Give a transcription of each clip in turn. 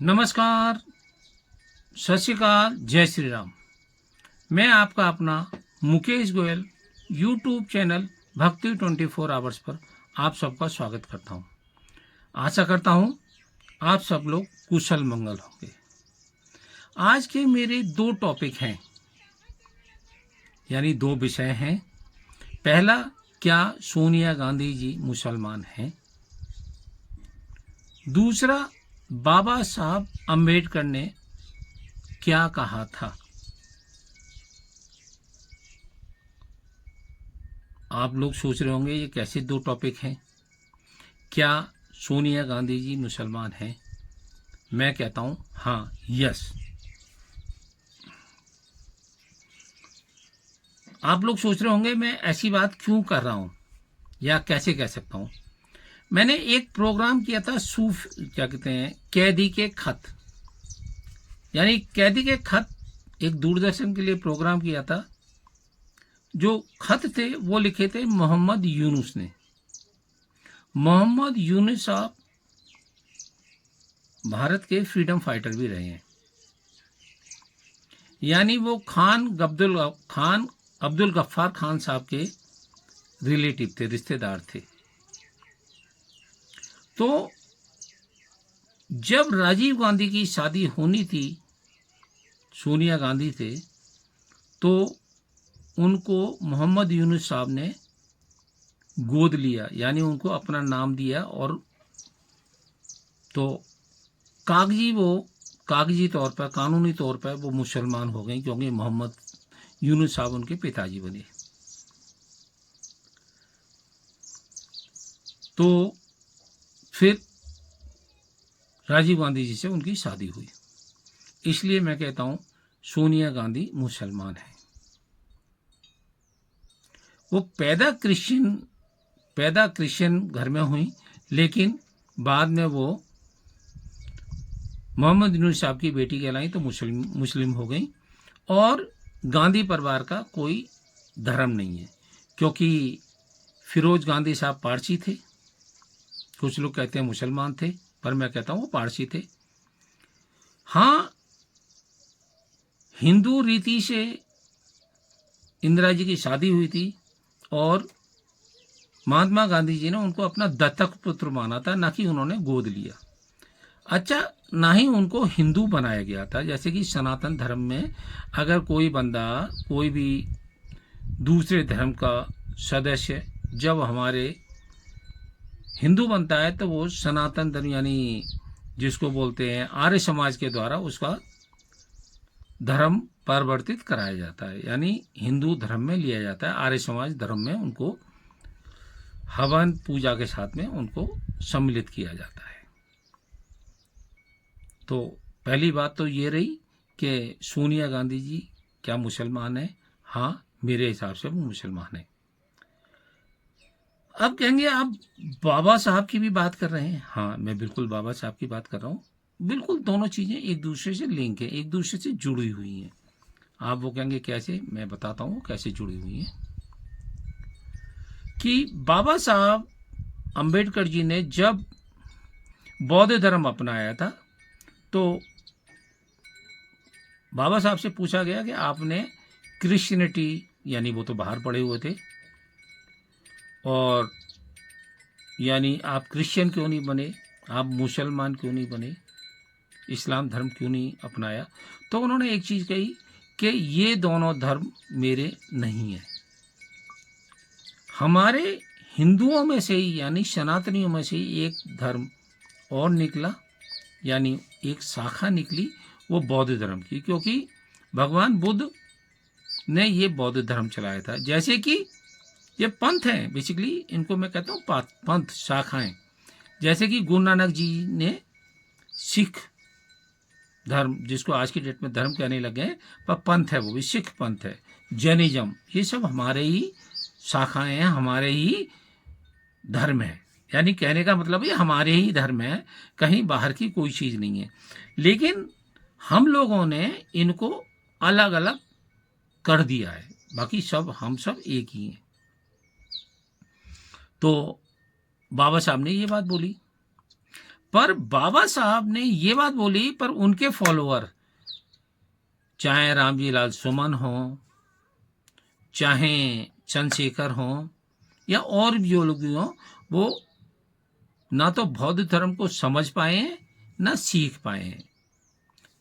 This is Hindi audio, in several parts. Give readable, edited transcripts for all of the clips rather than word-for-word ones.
नमस्कार, सत श्री अकाल, जय श्री राम। मैं आपका अपना मुकेश गोयल यूट्यूब चैनल भक्ति 24 आवर्स पर आप सबका स्वागत करता हूं। आशा करता हूं आप सब लोग कुशल मंगल होंगे। आज के मेरे दो टॉपिक हैं, यानी दो विषय हैं। पहला, क्या सोनिया गांधी जी मुसलमान हैं? दूसरा, बाबा साहब अम्बेडकर ने क्या कहा था? आप लोग सोच रहे होंगे ये कैसे दो टॉपिक हैं। क्या सोनिया गांधी जी मुसलमान हैं? मैं कहता हूं हाँ, यस। आप लोग सोच रहे होंगे मैं ऐसी बात क्यों कर रहा हूं या कैसे कह सकता हूं। मैंने एक प्रोग्राम किया था, क्या कहते हैं, कैदी के खत, यानी कैदी के खत, एक दूरदर्शन के लिए प्रोग्राम किया था। जो खत थे वो लिखे थे मोहम्मद यूनुस ने। मोहम्मद यूनुस साहब भारत के फ्रीडम फाइटर भी रहे हैं, यानी वो खान अब्दुल गफ्फार खान साहब के रिलेटिव थे, रिश्तेदार थे। तो जब राजीव गांधी की शादी होनी थी सोनिया गांधी से, तो उनको मोहम्मद यूनुस साहब ने गोद लिया, यानी उनको अपना नाम दिया, और तो कागजी तौर पर, कानूनी तौर पर वो मुसलमान हो गए, क्योंकि मोहम्मद यूनुस साहब उनके पिताजी बने। तो फिर राजीव गांधी जी से उनकी शादी हुई। इसलिए मैं कहता हूं सोनिया गांधी मुसलमान है। वो पैदा क्रिश्चियन घर में हुई, लेकिन बाद में वो मोहम्मद यूनुस साहब की बेटी कहलाई तो मुस्लिम हो गई। और गांधी परिवार का कोई धर्म नहीं है, क्योंकि फिरोज गांधी साहब पारसी थे। कुछ लोग कहते हैं मुसलमान थे, पर मैं कहता हूं वो पारसी थे। हाँ, हिंदू रीति से इंदिरा जी की शादी हुई थी, और महात्मा गांधी जी ने उनको अपना दत्तक पुत्र माना था, ना कि उन्होंने गोद लिया। अच्छा, ना ही उनको हिंदू बनाया गया था। जैसे कि सनातन धर्म में अगर कोई बंदा, कोई भी दूसरे धर्म का सदस्य जब हमारे हिंदू बनता है, तो वो सनातन धर्म, यानी जिसको बोलते हैं आर्य समाज के द्वारा उसका धर्म परिवर्तित कराया जाता है, यानी हिंदू धर्म में लिया जाता है। आर्य समाज धर्म में उनको हवन पूजा के साथ में उनको सम्मिलित किया जाता है। तो पहली बात तो ये रही कि सोनिया गांधी जी क्या मुसलमान है? हाँ, मेरे हिसाब से वो मुसलमान है। अब कहेंगे आप बाबा साहब की भी बात कर रहे हैं। हाँ, मैं बिल्कुल बाबा साहब की बात कर रहा हूँ। बिल्कुल दोनों चीज़ें एक दूसरे से लिंक है, एक दूसरे से जुड़ी हुई हैं। आप वो कहेंगे कैसे? मैं बताता हूँ कैसे जुड़ी हुई हैं। कि बाबा साहब अम्बेडकर जी ने जब बौद्ध धर्म अपनाया था, तो बाबा साहब से पूछा गया कि आपने क्रिश्चियनिटी, यानी वो तो बाहर पड़े हुए थे, और यानी आप क्रिश्चियन क्यों नहीं बने, आप मुसलमान क्यों नहीं बने, इस्लाम धर्म क्यों नहीं अपनाया? तो उन्होंने एक चीज़ कही कि ये दोनों धर्म मेरे नहीं है। हमारे हिंदुओं में से ही, यानी सनातनियों में से ही एक धर्म और निकला, यानी एक शाखा निकली, वो बौद्ध धर्म की, क्योंकि भगवान बुद्ध ने ये बौद्ध धर्म चलाया था। जैसे कि ये पंथ हैं, बेसिकली इनको मैं कहता हूँ पंथ, शाखाएं। जैसे कि गुरु नानक जी ने सिख धर्म, जिसको आज की डेट में धर्म कहने लगे हैं, पर पंथ है, वो भी सिख पंथ है। जैनिज्म, ये सब हमारे ही शाखाएं हैं, हमारे ही धर्म है। यानी कहने का मतलब ये हमारे ही धर्म है, कहीं बाहर की कोई चीज़ नहीं है। लेकिन हम लोगों ने इनको अलग अलग कर दिया है, बाकी हम सब एक ही हैं। तो बाबा साहब ने ये बात बोली, पर बाबा साहब ने ये बात बोली, पर उनके फॉलोअर, चाहे रामजी लाल सुमन हो, चाहे चंद्रशेखर हो, या और भी जो लोग भी हों, वो ना तो बौद्ध धर्म को समझ पाए हैं, ना सीख पाए हैं,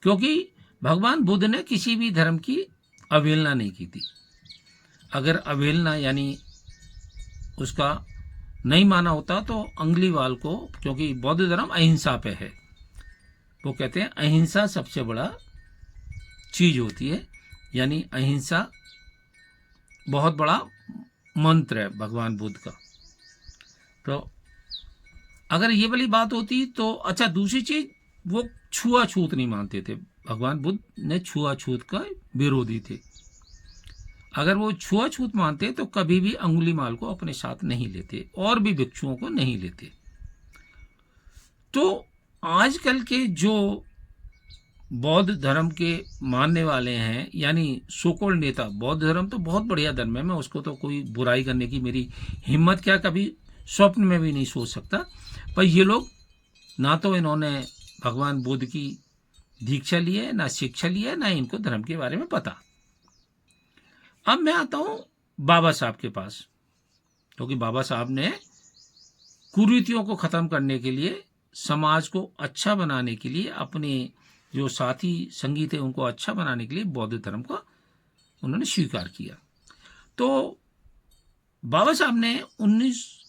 क्योंकि भगवान बुद्ध ने किसी भी धर्म की अवहेलना नहीं की थी। अगर अवहेलना यानी उसका नहीं माना होता तो अंगुलीवाल को, क्योंकि बौद्ध धर्म अहिंसा पे है, वो कहते हैं अहिंसा सबसे बड़ा चीज होती है, यानी अहिंसा बहुत बड़ा मंत्र है भगवान बुद्ध का। तो अगर ये वाली बात होती तो अच्छा। दूसरी चीज, वो छुआछूत नहीं मानते थे। भगवान बुद्ध ने छुआछूत का विरोधी थे। अगर वो छुआछूत मानते तो कभी भी अंगुलीमाल को अपने साथ नहीं लेते, और भी भिक्षुओं को नहीं लेते। तो आजकल के जो बौद्ध धर्म के मानने वाले हैं, यानी सोकोल्ड नेता, बौद्ध धर्म तो बहुत बढ़िया धर्म है, मैं उसको तो कोई बुराई करने की मेरी हिम्मत क्या, कभी स्वप्न में भी नहीं सोच सकता। पर ये लोग ना तो इन्होंने भगवान बुद्ध की दीक्षा ली है, ना शिक्षा ली है, ना इनको धर्म के बारे में पता। अब मैं आता हूं बाबा साहब के पास, क्योंकि बाबा साहब ने कुरीतियों को खत्म करने के लिए, समाज को अच्छा बनाने के लिए, अपने जो साथी संगी थे उनको अच्छा बनाने के लिए बौद्ध धर्म का उन्होंने स्वीकार किया। तो बाबा साहब ने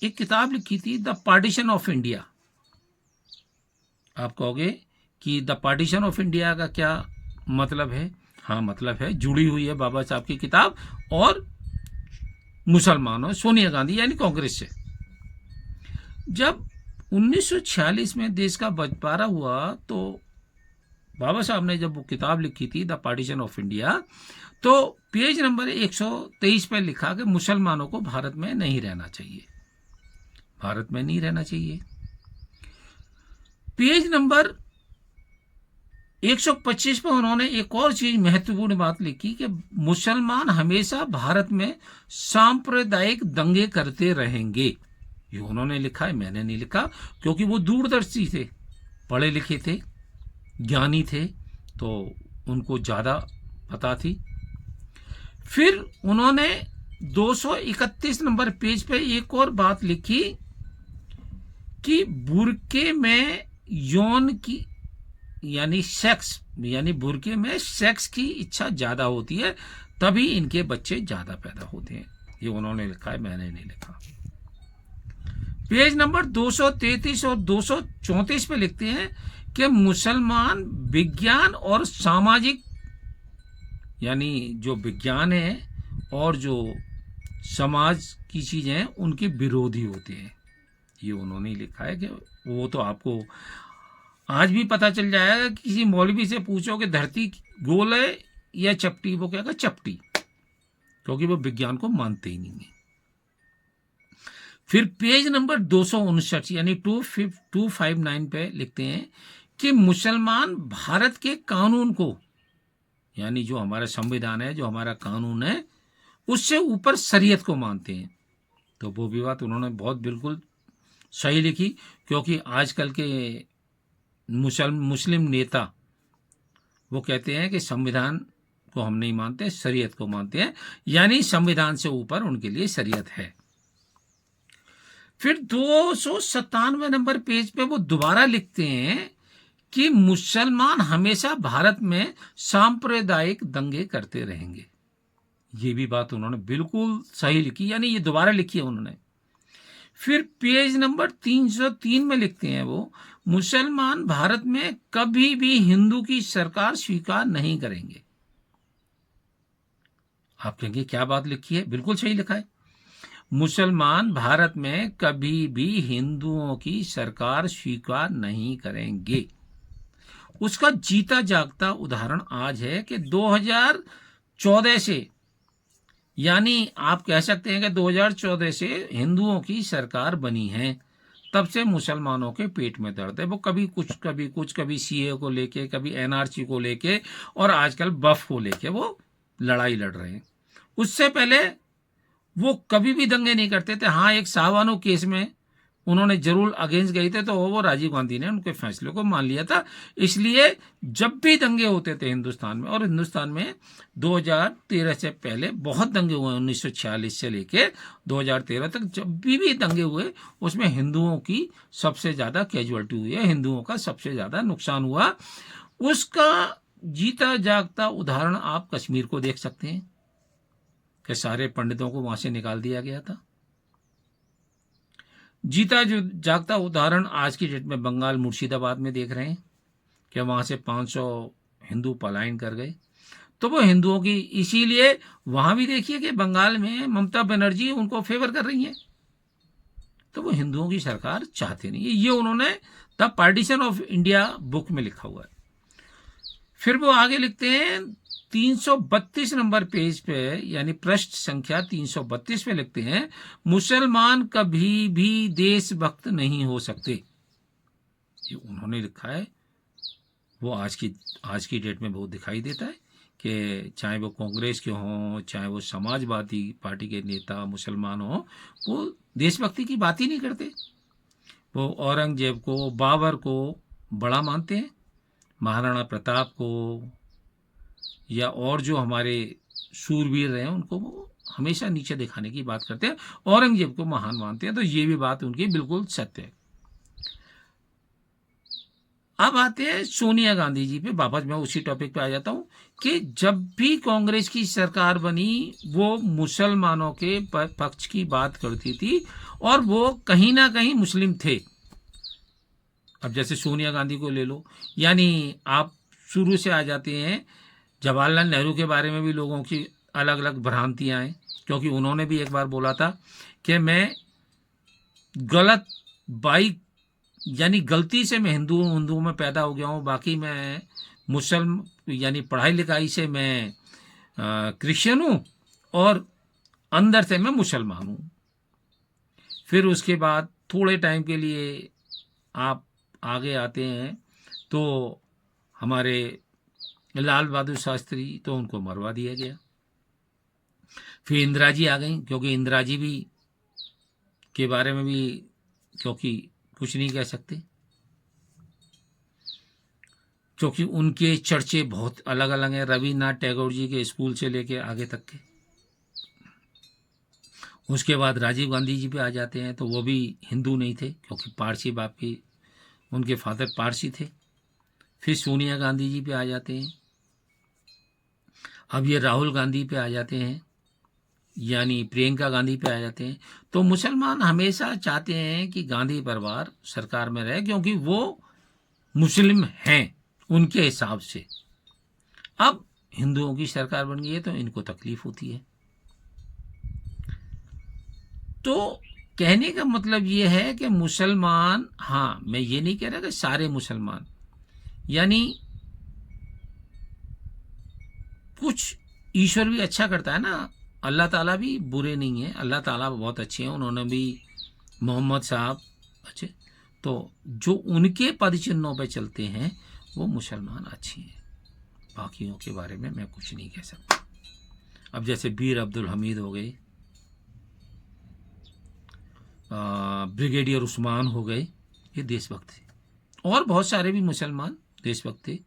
एक किताब लिखी थी, द पार्टीशन ऑफ इंडिया। आप कहोगे कि द पार्टीशन ऑफ इंडिया का क्या मतलब है? हाँ, मतलब है, जुड़ी हुई है बाबा साहब की किताब और मुसलमानों, सोनिया गांधी यानी कांग्रेस से। जब 1946 में देश का बंटवारा हुआ तो बाबा साहब ने जब वो किताब लिखी थी, द पार्टीशन ऑफ इंडिया, तो पेज नंबर 123 पर लिखा कि मुसलमानों को भारत में नहीं रहना चाहिए, भारत में नहीं रहना चाहिए। पेज नंबर 125 पर उन्होंने एक और चीज, महत्वपूर्ण बात लिखी कि मुसलमान हमेशा भारत में सांप्रदायिक दंगे करते रहेंगे। ये उन्होंने लिखा है, मैंने नहीं लिखा, क्योंकि वो दूरदर्शी थे, पढ़े लिखे थे, ज्ञानी थे, तो उनको ज्यादा पता थी। फिर उन्होंने 231 नंबर पेज पे एक और बात लिखी कि बुरके में यौन की यानी सेक्स, यानी बुरके में सेक्स की इच्छा ज्यादा होती है, तभी इनके बच्चे ज्यादा पैदा होते हैं। ये उन्होंने लिखा है, मैंने नहीं लिखा। पेज नंबर 233 और 234 पे लिखते हैं कि मुसलमान विज्ञान और सामाजिक, यानी जो विज्ञान है और जो समाज की चीजें हैं उनके विरोधी होते हैं। ये उन्होंने लिखा है कि वो तो आपको आज भी पता चल जाएगा, किसी मौलवी से पूछो कि धरती गोल है या चपटी, वो कहेगा चपटी, क्योंकि वो विज्ञान को मानते ही नहीं है। फिर पेज नंबर 259 यानी 259 पे लिखते हैं कि मुसलमान भारत के कानून को, यानी जो हमारा संविधान है, जो हमारा कानून है, उससे ऊपर शरीयत को मानते हैं। तो वो भी बात उन्होंने बहुत बिल्कुल सही लिखी, क्योंकि आजकल के मुस्लिम नेता वो कहते हैं कि संविधान को हम नहीं मानते, शरीयत को मानते हैं, यानी संविधान से ऊपर उनके लिए शरीयत है। फिर 297 नंबर पेज पे वो दोबारा लिखते हैं कि मुसलमान हमेशा भारत में सांप्रदायिक दंगे करते रहेंगे। ये भी बात उन्होंने बिल्कुल सही लिखी, यानी ये दोबारा लिखी है उन्होंने। फिर पेज नंबर 303 में लिखते हैं वो, मुसलमान भारत में कभी भी हिंदू की सरकार स्वीकार नहीं करेंगे। आप कहेंगे क्या बात लिखी है? बिल्कुल सही लिखा है, मुसलमान भारत में कभी भी हिंदुओं की सरकार स्वीकार नहीं करेंगे। उसका जीता जागता उदाहरण आज है कि 2014 से, यानी आप कह सकते हैं कि 2014 से हिंदुओं की सरकार बनी है, तब से मुसलमानों के पेट में दर्द है। वो कभी कुछ कभी सीए को लेके, कभी एनआरसी को लेके, और आजकल बफ को लेके वो लड़ाई लड़ रहे हैं। उससे पहले वो कभी भी दंगे नहीं करते थे। हाँ, एक शाहबानो केस में उन्होंने जरूर अगेंस्ट गए थे, तो वो राजीव गांधी ने उनके फैसले को मान लिया था। इसलिए जब भी दंगे होते थे हिंदुस्तान में, और हिंदुस्तान में 2013 से पहले बहुत दंगे हुए, 1946 से लेके 2013 तक जब भी दंगे हुए, उसमें हिंदुओं की सबसे ज़्यादा कैजुअलिटी हुई है, हिंदुओं का सबसे ज़्यादा नुकसान हुआ। उसका जीता जागता उदाहरण आप कश्मीर को देख सकते हैं कि सारे पंडितों को वहां से निकाल दिया गया था। जीता जो जागता उदाहरण आज की डेट में बंगाल मुर्शिदाबाद में देख रहे हैं कि वहां से 500 हिंदू पलायन कर गए। तो वो हिंदुओं की, इसीलिए वहां भी देखिए कि बंगाल में ममता बनर्जी उनको फेवर कर रही हैं, तो वो हिंदुओं की सरकार चाहते नहीं है। ये उन्होंने the partition of India book में लिखा हुआ है। फिर वो आगे लिखते हैं 332 नंबर पेज पे, यानी पृष्ठ संख्या 332 पे लिखते हैं, मुसलमान कभी भी देशभक्त नहीं हो सकते। ये उन्होंने लिखा है। वो आज की डेट में बहुत दिखाई देता है कि चाहे वो कांग्रेस के हों, चाहे वो समाजवादी पार्टी के नेता मुसलमान हों, वो देशभक्ति की बात ही नहीं करते। वो औरंगजेब को, बाबर को बड़ा मानते हैं, महाराणा प्रताप को, या और जो हमारे शूरवीर रहे हैं उनको वो हमेशा नीचे दिखाने की बात करते हैं, औरंगजेब को महान मानते हैं। तो ये भी बात उनकी बिल्कुल सत्य है। अब आते हैं सोनिया गांधी जी पे, वापस मैं उसी टॉपिक पे आ जाता हूं कि जब भी कांग्रेस की सरकार बनी, वो मुसलमानों के पक्ष की बात करती थी, और वो कहीं ना कहीं मुस्लिम थे। अब जैसे सोनिया गांधी को ले लो, यानी आप शुरू से आ जाते हैं, जवाहरलाल नेहरू के बारे में भी लोगों की अलग अलग भ्रांतियां हैं, क्योंकि उन्होंने भी एक बार बोला था कि मैं गलत बाइक, यानी गलती से मैं हिंदू में पैदा हो गया हूँ, बाकी मैं मुसलमान, यानी पढ़ाई लिखाई से मैं क्रिश्चियन हूँ, और अंदर से मैं मुसलमान हूँ। फिर उसके बाद थोड़े टाइम के लिए आप आगे आते हैं तो हमारे लाल बहादुर शास्त्री, तो उनको मरवा दिया गया। फिर इंदिरा जी आ गई, क्योंकि इंदिरा जी भी के बारे में भी क्योंकि कुछ नहीं कह सकते, क्योंकि उनके चर्चे बहुत अलग अलग हैं, रविन्द्रनाथ टैगोर जी के स्कूल से लेके आगे तक के। उसके बाद राजीव गांधी जी पे आ जाते हैं, तो वो भी हिंदू नहीं थे, क्योंकि पारसी बाप की, उनके फादर पारसी थे। फिर सोनिया गांधी जी पे आ जाते हैं। अब ये राहुल गांधी पे आ जाते हैं, यानी प्रियंका गांधी पे आ जाते हैं। तो मुसलमान हमेशा चाहते हैं कि गांधी परिवार सरकार में रहे, क्योंकि वो मुस्लिम हैं उनके हिसाब से। अब हिंदुओं की सरकार बन गई है, तो इनको तकलीफ होती है। तो कहने का मतलब ये है कि मुसलमान, हाँ, मैं ये नहीं कह रहा कि सारे मुसलमान, यानी कुछ ईश्वर भी अच्छा करता है ना, अल्लाह ताला भी बुरे नहीं है, अल्लाह ताला बहुत अच्छे हैं, उन्होंने भी मोहम्मद साहब अच्छे, तो जो उनके पद चिन्हों पे चलते हैं वो मुसलमान अच्छे हैं। बाकियों के बारे में मैं कुछ नहीं कह सकता। अब जैसे बीर अब्दुल हमीद हो गए, ब्रिगेडियर उस्मान हो गए, ये देशभक्त थे, और बहुत सारे भी मुसलमान देशभक्त थे।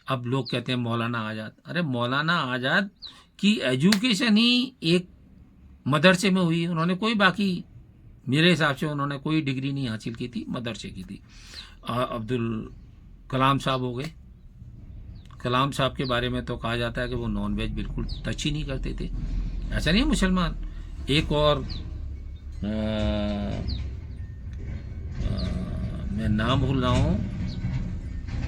अब लोग कहते हैं मौलाना आज़ाद, अरे मौलाना आज़ाद की एजुकेशन ही एक मदरसे में हुई, उन्होंने कोई, बाकी मेरे हिसाब से उन्होंने कोई डिग्री नहीं हासिल की थी, मदरसे की थी। अब्दुल कलाम साहब हो गए, कलाम साहब के बारे में तो कहा जाता है कि वो नॉन वेज बिल्कुल टच ही नहीं करते थे। ऐसा नहीं है मुसलमान। एक और मैं नाम भूल रहा हूँ,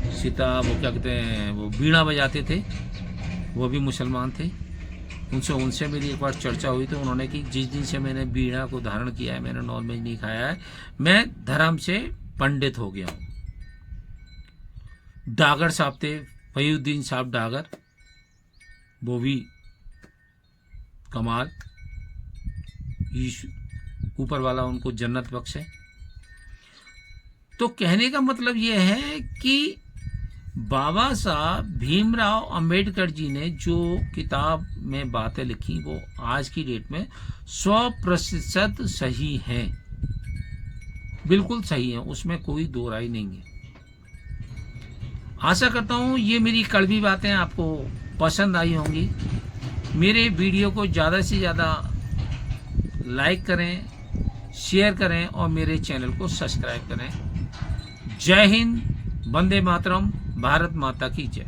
वो क्या कहते हैं, वो बीड़ा बजाते थे, वो भी मुसलमान थे। उनसे मेरी एक बार चर्चा हुई, तो उन्होंने कि जिस दिन से मैंने बीड़ा को धारण किया है, मैंने नॉन वेज नहीं खाया है, मैं धर्म से पंडित हो गया हूँ। डागर साहब थे, फहीउद्दीन साहब डागर, वो भी कमाल, ऊपर वाला उनको जन्नत बख्शे। तो कहने का मतलब ये है कि बाबा साहब भीमराव अंबेडकर जी ने जो किताब में बातें लिखी, वो आज की डेट में 100% सही हैं। बिल्कुल सही है, उसमें कोई दो राय नहीं है। आशा करता हूँ ये मेरी कड़वी बातें आपको पसंद आई होंगी। मेरे वीडियो को ज़्यादा से ज़्यादा लाइक करें, शेयर करें और मेरे चैनल को सब्सक्राइब करें। जय हिंद, वंदे मातरम, भारत माता की जय।